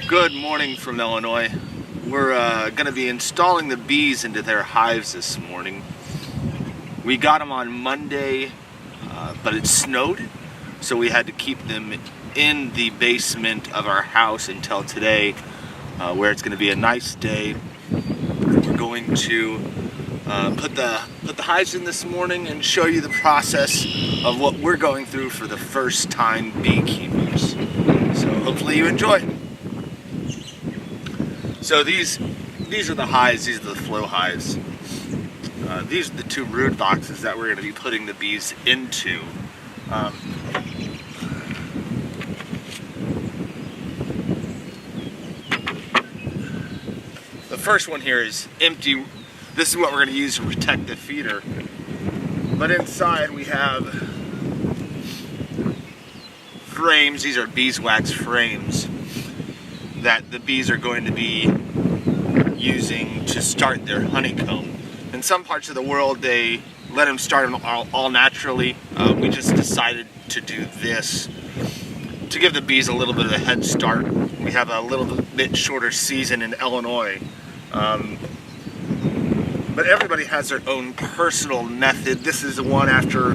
Good morning from Illinois. We're going to be installing the bees into their hives this morning. We got them on Monday, but it snowed, so we had to keep them in the basement of our house until today, where it's going to be a nice day. We're going to put the hives in this morning and show you the process of what we're going through for the first time beekeepers. So hopefully you enjoy. So these are the hives, these are the flow hives. These are the two brood boxes that we're going to be putting the bees into. The first one here is empty. This is what we're going to use to protect the feeder. But inside we have frames. These are beeswax frames that the bees are going to be using to start their honeycomb. In some parts of the world they let them start them all naturally. We just decided to do this to give the bees a little bit of a head start. We have a little bit shorter season in Illinois. But everybody has their own personal method. This is the one after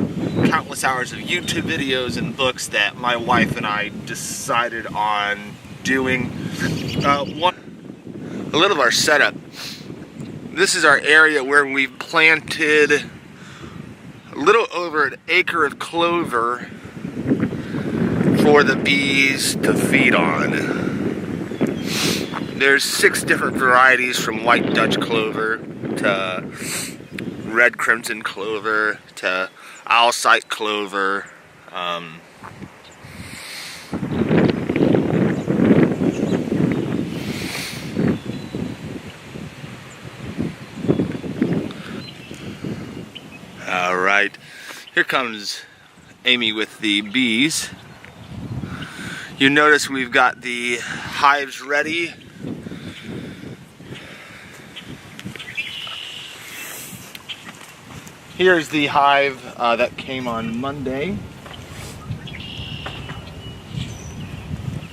countless hours of YouTube videos and books that my wife and I decided on doing. A little of our setup. This is our area where we've planted a little over an acre of clover for the bees to feed on. There's 6 different varieties, from white Dutch clover to red crimson clover to owlsight clover. Alright, here comes Amy with the bees. You notice we've got the hives ready. Here's the hive that came on Monday.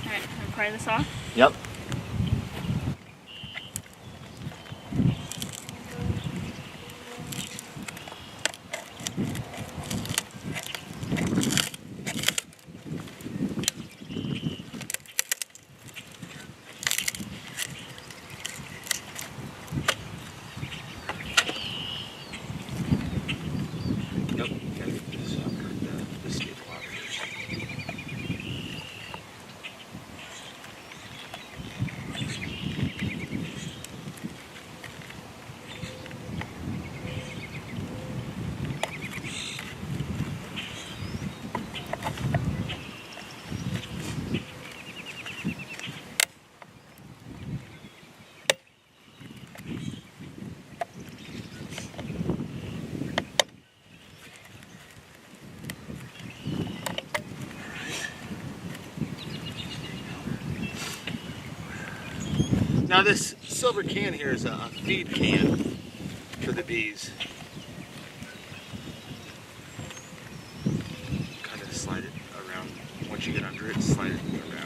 Alright, can I pry this off? Yep. Now this silver can here is a feed can for the bees. Kind of slide it around. Once you get under it, slide it around.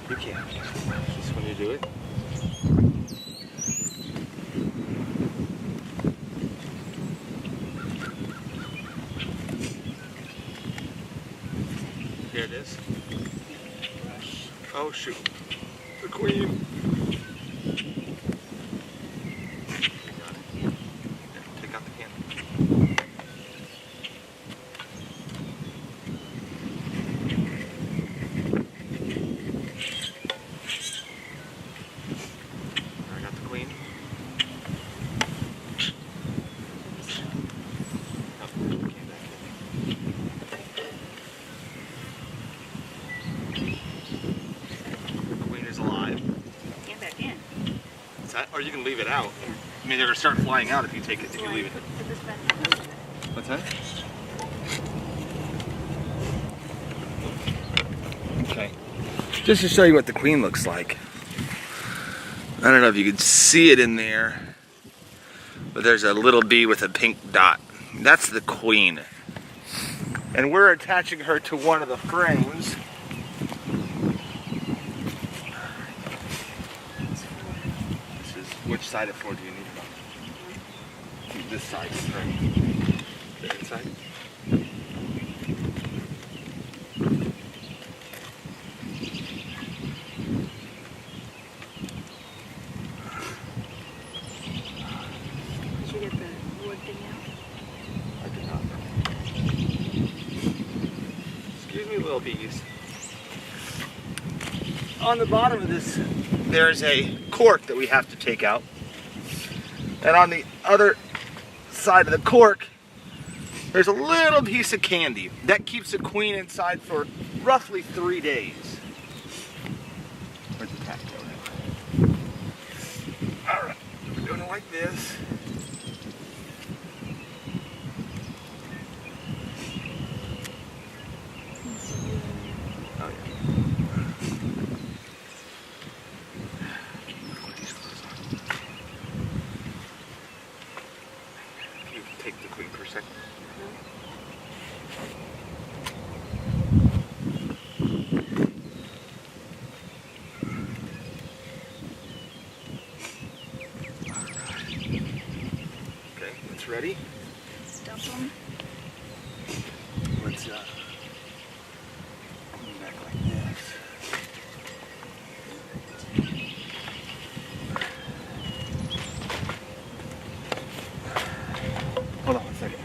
You can. Just when you do it. Here it is. Oh shoot. The queen. Got it. Yeah, take out the can. Or you can leave it out. I mean, they're gonna start flying out if you take it. If you leave it. What's that? Okay. just to show you what the queen looks like. I don't know if you can see it in there, but there's a little bee with a pink dot. That's the queen. And we're attaching her to one of the frames. This is, which side of floor do you need it on? This side, right? The inside? Did you get the wood thing out? I did not. Excuse me, little bees. On the bottom of this, there's a cork that we have to take out. And on the other side of the cork, there's a little piece of candy. That keeps the queen inside for roughly 3 days. Where's the tap go? Alright, we're doing it like this. Oh yeah. Can you take the queen for a second? Okay, it's ready. Dump them. Let's come back like this. Hold on one second.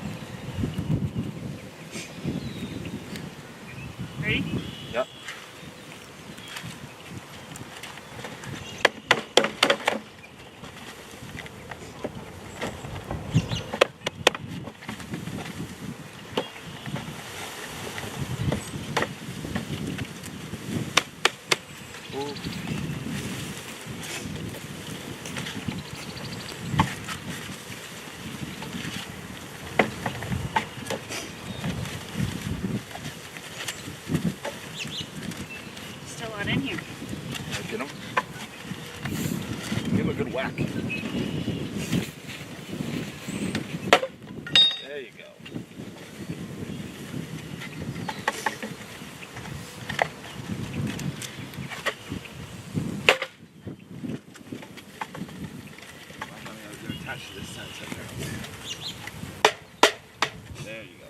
Ready? Yep. Ooh. Still a lot in here. Get him. Give him a good whack. There you go. Attach to this side. There you go.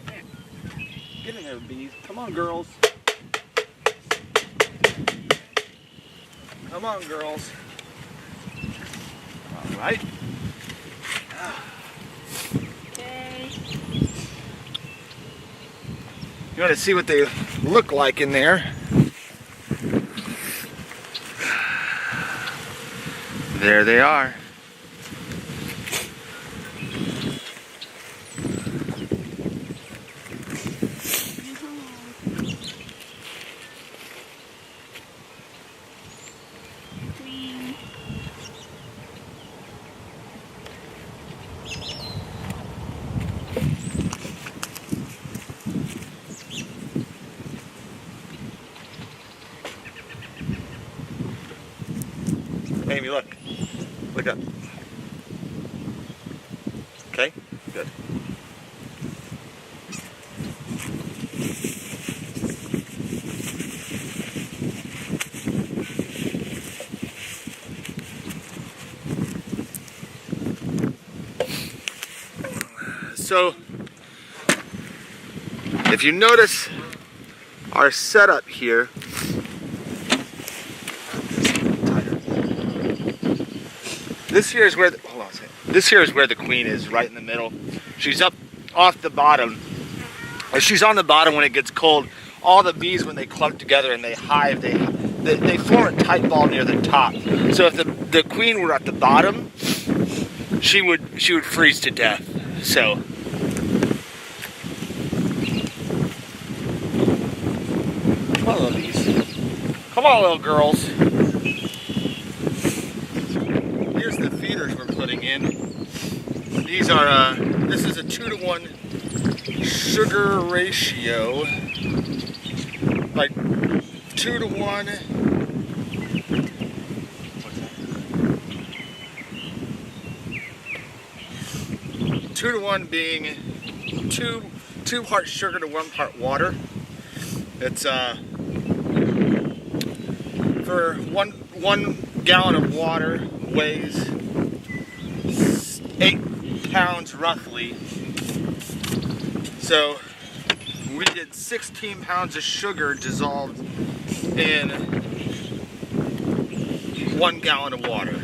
Get in there, bees. Come on, girls. Come on, girls. All right. Okay. You want to see what they look like in there? There they are. Queen. Amy, look. Look up. Okay? Good. So, if you notice our setup here, this here is where the, hold on a second. This here is where the queen is, right in the middle. She's up off the bottom. Or she's on the bottom when it gets cold. All the bees, when they clump together and they hive, they form a tight ball near the top. So if the queen were at the bottom, she would freeze to death. So come on, little bees. Come on, little girls. Here's the feeders we're putting in. These are, this is a 2-to-1 sugar ratio. Like 2-to-1 2-to-1 being two parts sugar to 1 part water. It's for one gallon of water weighs 8 pounds roughly. So we did 16 pounds of sugar dissolved in 1 gallon of water.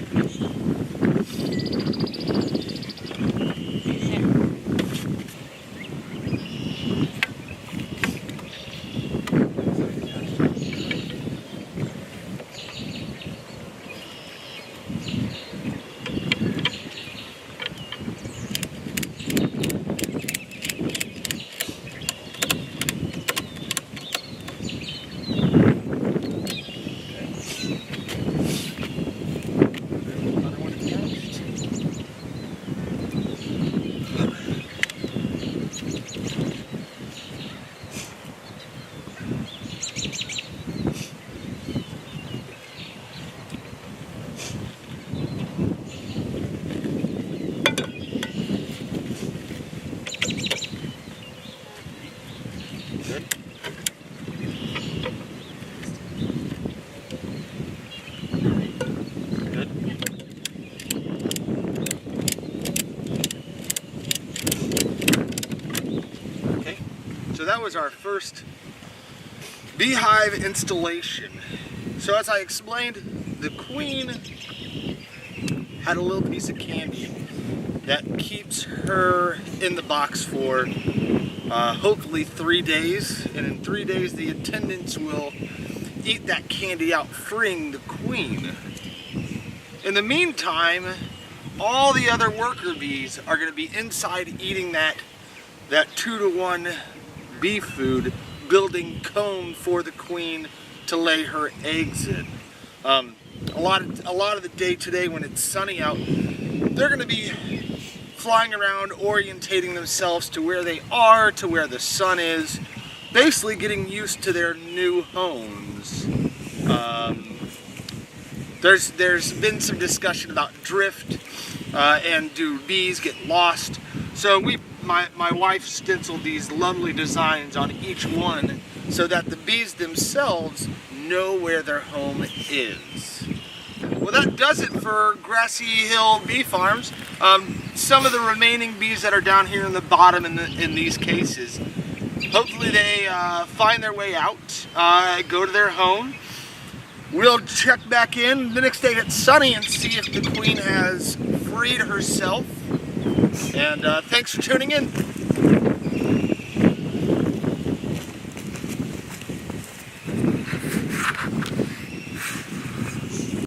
Good. Good. Okay, so that was our first beehive installation. So as I explained, the queen had a little piece of candy that keeps her in the box for hopefully 3 days, and in 3 days the attendants will eat that candy out, freeing the queen. In the meantime, all the other worker bees are going to be inside eating that 2-to-1 bee food, building comb for the queen to lay her eggs in. A lot of the day today, when it's sunny out, they're going to be flying around, orientating themselves to where they are, to where the sun is, basically getting used to their new homes. There's been some discussion about drift and do bees get lost. So my wife stenciled these lovely designs on each one so that the bees themselves know where their home is. Well, that does it for Grassy Hill Bee Farms. Some of the remaining bees that are down here in the bottom in these cases, hopefully they find their way out, go to their home. We'll check back in the next day it's sunny and see if the queen has freed herself. And thanks for tuning in.